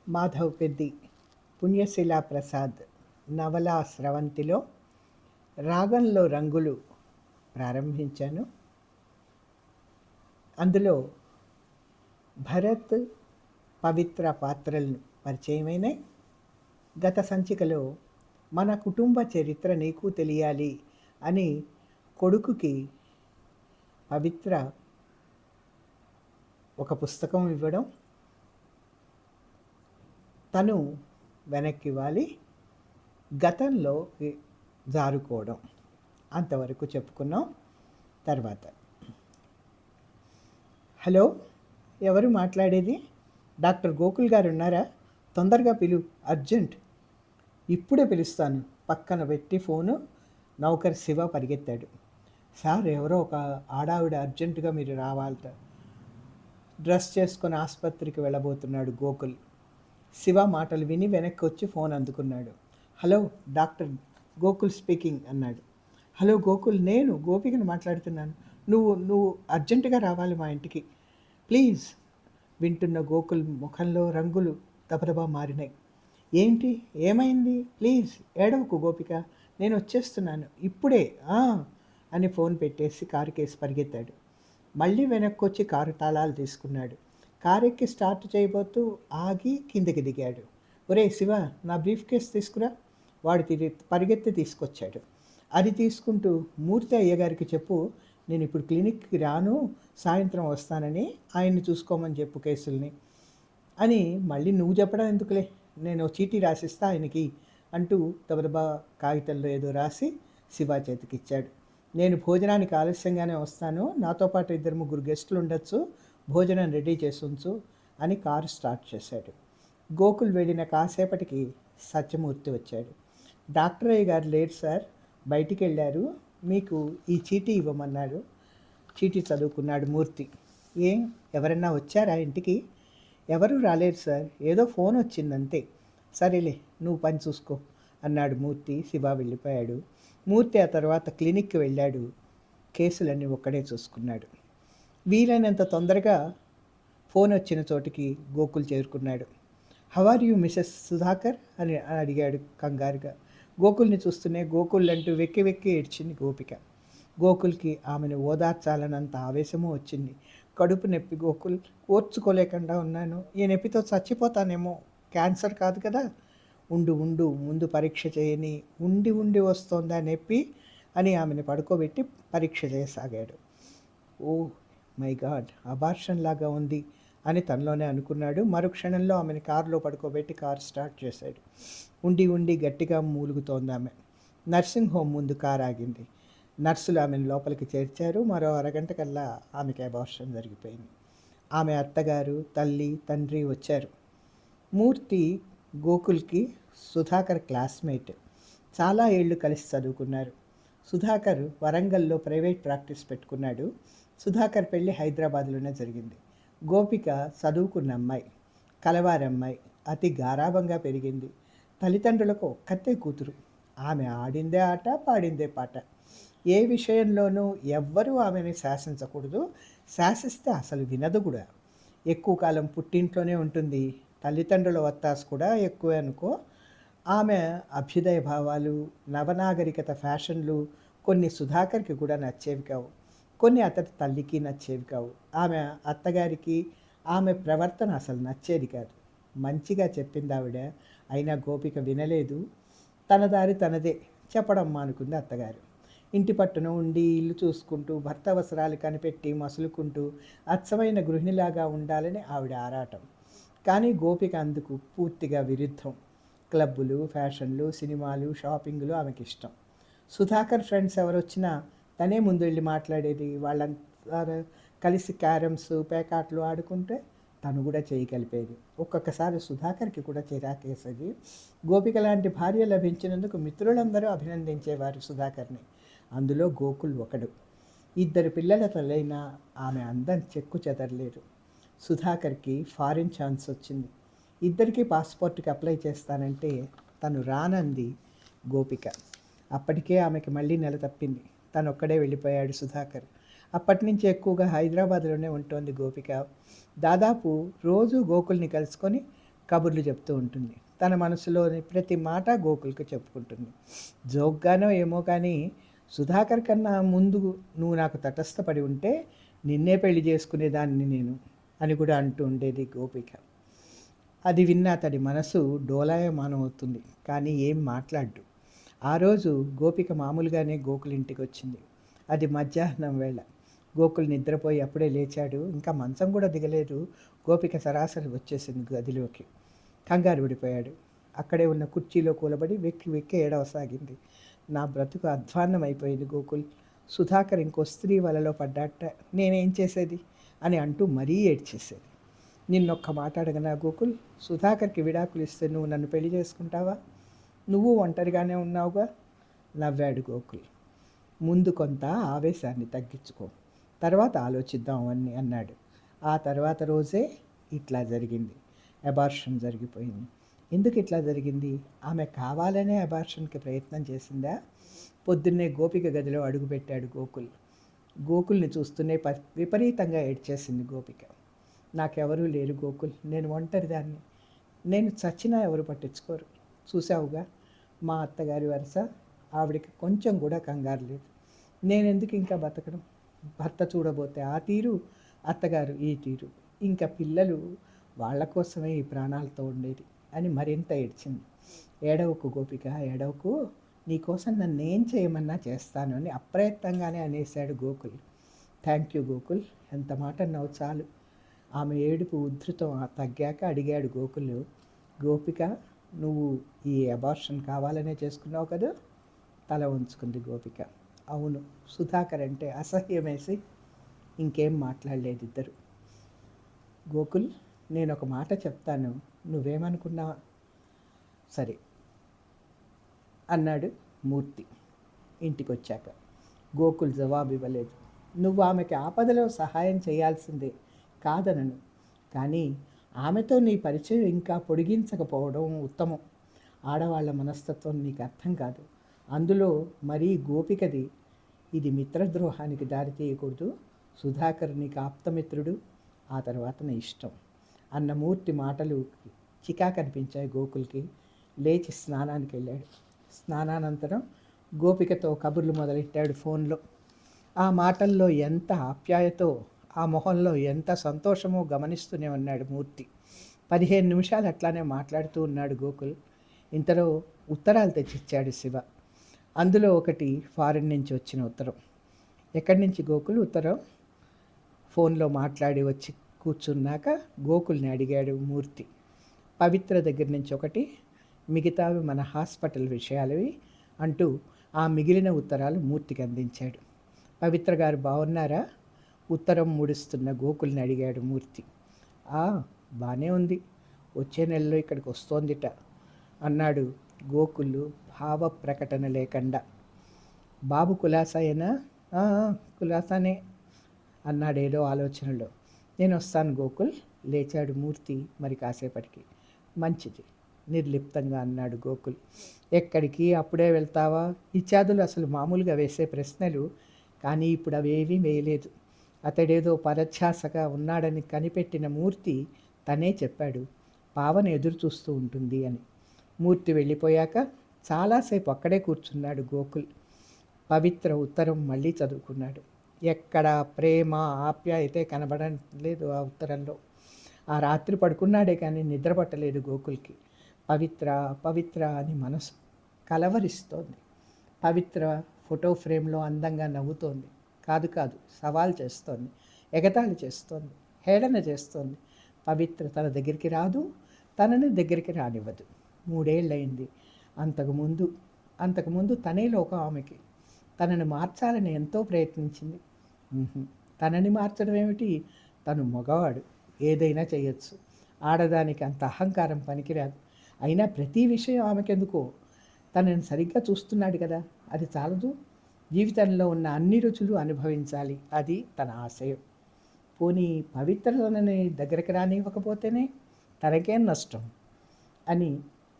మాధవ్ పెద్ది పుణ్యశిలా ప్రసాద్ నవలా స్రవంతిలో రాగంలో రంగులు ప్రారంభించాను. అందులో భరత్, పవిత్ర పాత్రలను పరిచయమైనాయి. గత సంచికలో మన కుటుంబ చరిత్ర నీకు తెలియాలి అని కొడుకుకి పవిత్ర ఒక పుస్తకం ఇవ్వడం, తను వెనక్కి ఇవ్వాలి, గతంలో జారుకోవడం అంతవరకు చెప్పుకున్నాం. తర్వాత హలో, ఎవరు మాట్లాడేది? డాక్టర్ గోకుల్ గారు ఉన్నారా? తొందరగా పిలు, అర్జెంట్. ఇప్పుడే పిలుస్తాను. పక్కన పెట్టి ఫోను నౌకర్ శివ పరిగెత్తాడు. సార్, ఎవరో ఒక ఆడావిడ అర్జెంటుగా మీరు రావాలట. డ్రెస్ చేసుకొని ఆసుపత్రికి వెళ్ళబోతున్నాడు గోకుల్. శివ మాటలు విని వెనక్కి వచ్చి ఫోన్ అందుకున్నాడు. హలో, డాక్టర్ గోకుల్ స్పీకింగ్ అన్నాడు. హలో గోకుల్, నేను గోపికను మాట్లాడుతున్నాను. నువ్వు అర్జెంటుగా రావాలి మా ఇంటికి, ప్లీజ్. వింటున్న గోకుల్ ముఖంలో రంగులు దబదబా మారినాయి. ఏంటి, ఏమైంది? ప్లీజ్ ఏడవకు గోపిక, నేను వచ్చేస్తున్నాను ఇప్పుడే అని ఫోన్ పెట్టేసి కారు కేసి పరిగెత్తాడు. మళ్ళీ వెనక్కి వచ్చి కారు తాళాలు తీసుకున్నాడు. కారు ఎక్కి స్టార్ట్ చేయబోతూ ఆగి కిందకి దిగాడు. ఒరే శివ, నా బ్రీఫ్ కేస్ తీసుకురా. వాడు పరిగెత్తి తీసుకొచ్చాడు. అది తీసుకుంటూ మూర్తి అయ్యగారికి చెప్పు, నేను ఇప్పుడు క్లినిక్కి రాను, సాయంత్రం వస్తానని, ఆయన్ని చూసుకోమని చెప్పు కేసుల్ని అని. మళ్ళీ నువ్వు చెప్పడం ఎందుకులే, నేను చీటీ రాసిస్తా ఆయనకి అంటూ దబదబా కాగితంలో ఏదో రాసి శివ చేతికిచ్చాడు. నేను భోజనానికి ఆలస్యంగానే వస్తాను, నాతో పాటు 2-3 గెస్టులు ఉండొచ్చు, భోజనం రెడీ చేసి ఉంచు అని కారు స్టార్ట్ చేశాడు. గోకుల్ వెళ్ళిన కాసేపటికి సత్యమూర్తి వచ్చాడు. డాక్టర్ అయ్య గారు లేరు సార్, బయటికి వెళ్ళారు, మీకు ఈ చీటీ ఇవ్వమన్నాడు. చీటీ చదువుకున్నాడు మూర్తి. ఏం, ఎవరన్నా వచ్చారా ఇంటికి? ఎవరూ రాలేదు సార్, ఏదో ఫోన్ వచ్చిందంతే. సరేలే, నువ్వు పని చూసుకో అన్నాడు మూర్తి. శివ వెళ్ళిపోయాడు. మూర్తి ఆ తర్వాత క్లినిక్కి వెళ్ళాడు. కేసులన్నీ ఒక్కడే చూసుకున్నాడు. వీలైనంత తొందరగా ఫోన్ వచ్చిన చోటికి గోకుల్ చేరుకున్నాడు. How are you Mrs Sudhakar అని అడిగాడు కంగారుగా. గోకుల్ని చూస్తూనే గోకుల్ అంటూ వెక్కి వెక్కి ఏడ్చింది గోపిక. గోకుల్కి ఆమెను ఓదార్చాలన్నంత ఆవేశము వచ్చింది. కడుపు నొప్పి గోకుల్, ఓర్చుకోలేకుండా ఉన్నాను, ఈ నొప్పితో చచ్చిపోతానేమో. క్యాన్సర్ కాదు కదా. ఉండు ముందు పరీక్ష చేయని, ఉండి వస్తోందా నొప్పి అని ఆమెను పడుకోబెట్టి పరీక్ష చేయసాగాడు. ఓ మై గాడ్, అబార్షన్ లాగా ఉంది అని తనలోనే అనుకున్నాడు. మరుక్షణంలో ఆమెను కారులో పడుకోబెట్టి కారు స్టార్ట్ చేశాడు. ఉండి గట్టిగా మూలుగుతోంది ఆమె. నర్సింగ్ హోమ్ ముందు కారు ఆగింది. నర్సులు ఆమెను లోపలికి చేర్చారు. మరో అరగంట కల్లా ఆమెకి అబార్షన్ జరిగిపోయింది. ఆమె అత్తగారు, తల్లి, తండ్రి వచ్చారు. మూర్తి గోకుల్కి సుధాకర్ క్లాస్మేట్. చాలా ఏళ్ళు కలిసి చదువుకున్నారు. సుధాకర్ వరంగల్లో ప్రైవేట్ ప్రాక్టీస్ పెట్టుకున్నాడు. సుధాకర్ పెళ్ళి హైదరాబాద్లోనే జరిగింది. గోపిక చదువుకున్న అమ్మాయి, కలవారమ్మాయి, అతి గారాభంగా పెరిగింది. తల్లిదండ్రులకు ఒక్కతే కూతురు. ఆమె ఆడిందే ఆట, పాడిందే పాట. ఏ విషయంలోనూ ఎవ్వరూ ఆమెని శాసించకూడదు, శాసిస్తే అసలు వినదు కూడా. ఎక్కువ కాలం పుట్టింట్లోనే ఉంటుంది. తల్లిదండ్రుల వత్తాసు కూడా ఎక్కువే అనుకో. ఆమె అభ్యుదయ భావాలు, నవనాగరికత ఫ్యాషన్లు కొన్ని సుధాకర్కి కూడా నచ్చేవి కావు, కొన్ని అతడి తల్లికి నచ్చేవి కావు. ఆమె అత్తగారికి ఆమె ప్రవర్తన అసలు నచ్చేది కాదు. మంచిగా చెప్పింది ఆవిడ, అయినా గోపిక వినలేదు. తన దారి తనదే చెప్పడం మానుకుంది అత్తగారు. ఇంటి పట్టున ఉండి ఇల్లు చూసుకుంటూ భర్త అవసరాలు కనిపెట్టి మసులుకుంటూ అచ్చమైన గృహిణిలాగా ఉండాలని ఆవిడ ఆరాటం. కానీ గోపిక అందుకు పూర్తిగా విరుద్ధం. క్లబ్బులు, ఫ్యాషన్లు, సినిమాలు, షాపింగ్లు ఆమెకి ఇష్టం. సుధాకర్ ఫ్రెండ్స్ ఎవరొచ్చినా తనే ముందు వెళ్ళి మాట్లాడేది. వాళ్ళంతా కలిసి క్యారమ్స్, పేకాట్లు ఆడుకుంటే తను కూడా చేయి కలిపేది. ఒక్కొక్కసారి సుధాకర్కి కూడా చిరాకేసేది. గోపిక లాంటి భార్య లభించినందుకు మిత్రులందరూ అభినందించేవారు సుధాకర్ని. అందులో గోకుల్ ఒకడు. 2 పిల్లల తల్లైనా ఆమె అందం చెక్కు చెదరలేదు. సుధాకర్కి ఫారిన్ ఛాన్స్ వచ్చింది. ఇద్దరికీ పాస్పోర్ట్కి అప్లై చేస్తానంటే తను రానంది గోపిక. అప్పటికే ఆమెకి మళ్ళీ నెల తప్పింది. తను ఒక్కడే వెళ్ళిపోయాడు సుధాకర్. అప్పటి నుంచి ఎక్కువగా హైదరాబాద్లోనే ఉంటోంది గోపిక. దాదాపు రోజు గోకుల్ని కలుసుకొని కబుర్లు చెప్తూ ఉంటుంది. తన మనసులోని ప్రతి మాట గోకుల్‌కి చెప్పుకుంటుంది. జోక్‌గానో ఏమో కానీ సుధాకర్ కన్నా ముందు నువ్వు నాకు తటస్థపడి ఉంటే నిన్నే పెళ్లి చేసుకునేదాన్ని నేను అని కూడా అంటూ ఉండేది గోపిక. అది విన్న అతడి మనసు డోలాయమానమవుతుంది. కానీ ఏం మాట్లాడ్డు. ఆ రోజు గోపిక మామూలుగానే గోకుల్ ఇంటికొచ్చింది. అది మధ్యాహ్నం వేళ. గోకుల్ నిద్రపోయి అప్పుడే లేచాడు. ఇంకా మంచం కూడా దిగలేదు. గోపిక సరాసరి వచ్చేసింది గదిలోకి. కంగారు విడిపోయాడు. అక్కడే ఉన్న కుర్చీలో కూలబడి వెక్కి వెక్కి ఏడవసాగింది. నా బ్రతుకు అధ్వాన్నం అయిపోయింది గోకుల్. సుధాకర్ ఇంకో స్త్రీ వలలో పడ్డాట. నేనేం చేసేది అని అంటూ మరీ ఏడ్చేసేది. నిన్నొక్క మాట అడగనా గోకుల్? సుధాకర్కి విడాకులు ఇస్తే నువ్వు నన్ను పెళ్లి చేసుకుంటావా? నువ్వు ఒంటరిగానే ఉన్నావుగా? నవ్వాడు గోకుల్. ముందు కొంత ఆవేశాన్ని తగ్గించుకో, తర్వాత ఆలోచిద్దాం అవన్నీ అన్నాడు. ఆ తర్వాత రోజే ఇట్లా జరిగింది. అబార్షన్ జరిగిపోయింది. ఎందుకు ఇట్లా జరిగింది? ఆమె కావాలనే అబార్షన్కి ప్రయత్నం చేసిందా? పొద్దున్నే గోపిక గదిలో అడుగుపెట్టాడు గోకుల్. గోకుల్ని చూస్తూనే విపరీతంగా ఏడ్చేసింది గోపిక. నాకెవరూ లేరు గోకుల్, నేను ఒంటరిదాన్ని. నేను చచ్చినా ఎవరు పట్టించుకోరు. చూసావుగా మా అత్తగారి వరుస, ఆవిడకి కొంచెం కూడా కంగారు లేదు. నేనెందుకు ఇంకా బతకడం? భర్త చూడబోతే ఆ తీరు, అత్తగారు ఈ తీరు, ఇంకా పిల్లలు వాళ్ళ కోసమే ఈ ప్రాణాలతో ఉండేది అని మరింత ఏడ్చింది. ఏడవకు గోపిక, ఏడవకు. నీకోసం నన్నేం చేయమన్నా చేస్తాను అని అప్రయత్నంగానే అనేశాడు గోకుల్. థ్యాంక్ యూ గోకుల్, ఎంత మాట అన్నావు చాలు. ఆమె ఏడుపు ఉధృతం తగ్గాక అడిగాడు గోకుల్. గోపిక, నువ్వు ఈ అబార్షన్ కావాలనే చేసుకున్నావు కదా? తల ఉంచుకుంది గోపిక. అవును. సుధాకర్ అంటే అసహ్యమేసి ఇంకేం మాట్లాడలేదు ఇద్దరు. గోకుల్, నేను ఒక మాట చెప్తాను, నువ్వేమనుకున్నా సరే అన్నాడు మూర్తి ఇంటికొచ్చాక. గోకుల్ జవాబు ఇవ్వలేదు. నువ్వు ఆమెకి ఆపదలో సహాయం చేయాల్సిందే, కాదనను. కానీ ఆమెతో నీ పరిచయం ఇంకా పొడిగించకపోవడం ఉత్తమం. ఆడవాళ్ల మనస్తత్వం నీకు అర్థం కాదు. అందులో మరీ గోపికది. ఇది మిత్రద్రోహానికి దారితీయకూడదు. సుధాకర్ నీకు ఆప్తమిత్రుడు, ఆ తర్వాత నీ ఇష్టం అన్న మూర్తి మాటలు చికాకనిపించాయి గోకుల్కి. లేచి స్నానానికి వెళ్ళాడు. స్నానానంతరం గోపికతో కబుర్లు మొదలెట్టాడు ఫోన్లో. ఆ మాటల్లో ఎంత ఆప్యాయతో, ఆ మొహంలో ఎంత సంతోషమో గమనిస్తూనే ఉన్నాడు మూర్తి. 15 నిమిషాలు అట్లానే మాట్లాడుతూ ఉన్నాడు గోకుల్. ఇంతలో ఉత్తరాలు తెచ్చిచ్చాడు శివ. అందులో ఒకటి ఫారిన్ నుంచి వచ్చిన ఉత్తరం. ఎక్కడి నుంచి గోకుల్ ఉత్తరం? ఫోన్లో మాట్లాడి వచ్చి కూర్చున్నాక గోకుల్ని అడిగాడు మూర్తి. పవిత్ర దగ్గర నుంచి ఒకటి, మిగతావి మన హాస్పిటల్ విషయాలవి అంటూ ఆ మిగిలిన ఉత్తరాలు మూర్తికి అందించాడు. పవిత్ర గారు బాగున్నారా? ఉత్తరం ముడుస్తున్న గోకుల్ని అడిగాడు మూర్తి. బాగానే ఉంది, వచ్చే నెలలో ఇక్కడికి వస్తోందిట అన్నాడు గోకుల్ భావ ప్రకటన లేకుండా. బాబు కులాసాయేనా? కులాసానే అన్నాడేదో ఆలోచనలో. నేను వస్తాను గోకుల్. లేచాడు మూర్తి మరి కాసేపటికి. మంచిది నిర్లిప్తంగా అన్నాడు గోకుల్. ఎక్కడికి? అప్పుడే వెళ్తావా? ఇత్యాదులు అసలు మామూలుగా వేసే ప్రశ్నలు, కానీ ఇప్పుడు అవేవీ వేయలేదు. అతడేదో పరధ్యాసగా ఉన్నాడని కనిపెట్టిన మూర్తి తనే చెప్పాడు, పావన ఎదురు చూస్తూ ఉంటుంది అని. మూర్తి వెళ్ళిపోయాక చాలాసేపు అక్కడే కూర్చున్నాడు గోకుల్. పవిత్ర ఉత్తరం మళ్ళీ చదువుకున్నాడు. ఎక్కడ ప్రేమ ఆప్యాయతే కనబడలేదు ఆ ఉత్తరంలో. ఆ రాత్రి పడుకున్నాడే కానీ నిద్ర పట్టలేదు గోకుల్కి. పవిత్ర పవిత్ర అని మనసు కలవరిస్తోంది. పవిత్ర ఫోటో ఫ్రేమ్లో అందంగా నవ్వుతోంది. కాదు సవాల్ చేస్తోంది, ఎగతాళి చేస్తోంది, హేళన చేస్తోంది. పవిత్ర తన దగ్గరికి రాదు, తనని దగ్గరికి రానివ్వదు. 3 ఏళ్ళయింది. అంతకుముందు తనే లోకం ఆమెకి. తనని మార్చాలని ఎంతో ప్రయత్నించింది. తనని మార్చడం ఏమిటి? తను మగవాడు, ఏదైనా చేయొచ్చు. ఆడదానికి అంత అహంకారం పనికిరాదు. అయినా ప్రతి విషయం ఆమెకెందుకో? తనని సరిగ్గా చూస్తున్నాడు కదా, అది చాలదు. జీవితంలో ఉన్న అన్ని రుచులు అనుభవించాలి, అది తన ఆశయం. పోనీ పవిత్ర తనని దగ్గరికి రానివ్వకపోతేనే తనకేం నష్టం అని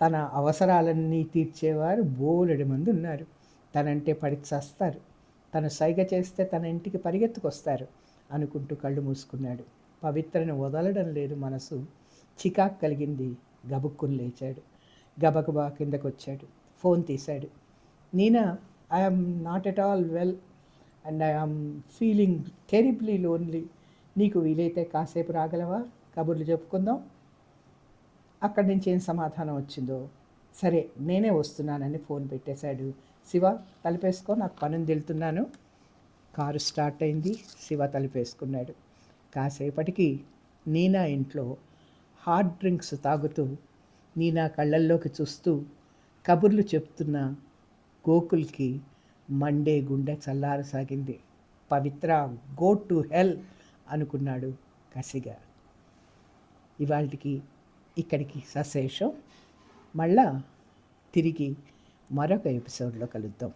తన అవసరాలన్నీ తీర్చేవారు బోలెడు మంది ఉన్నారు. తనంటే పడి చస్తారు. తను సైగ చేస్తే తన ఇంటికి పరిగెత్తుకొస్తారు అనుకుంటూ కళ్ళు మూసుకున్నాడు. పవిత్రను వదలడం లేదు మనసు. చికాకు కలిగింది. గబుక్కుని లేచాడు. గబగబా కిందకొచ్చాడు. ఫోన్ తీశాడు. Neena, I'm not at all well and I'm feeling terribly lonely. నీకు వీలైతే కాసేపు రాగలవా? కబుర్లు చెప్పుకుందాం. అక్కడి నుంచి ఏం సమాధానం వచ్చిందో. సరే నేనే వస్తున్నానని ఫోన్ పెట్టేశాడు. శివ, తలుపేసుకో, నాకు పనుంది, వెళ్తున్నాను. కారు స్టార్ట్ అయింది. శివ తలుపేసుకున్నాడు. కాసేపటికి నీనా ఇంట్లో హార్డ్ డ్రింక్స్ తాగుతూ, నీనా కళ్ళల్లోకి చూస్తూ కబుర్లు చెప్తున్న గోకుల్కి మండే గుండె చల్లారసాగింది. పవిత్ర, గో టు హెల్ అనుకున్నాడు కసిగా. ఇవాళకి ఇక్కడికి సశేషం. మళ్ళా తిరిగి మరొక ఎపిసోడ్లో కలుద్దాం.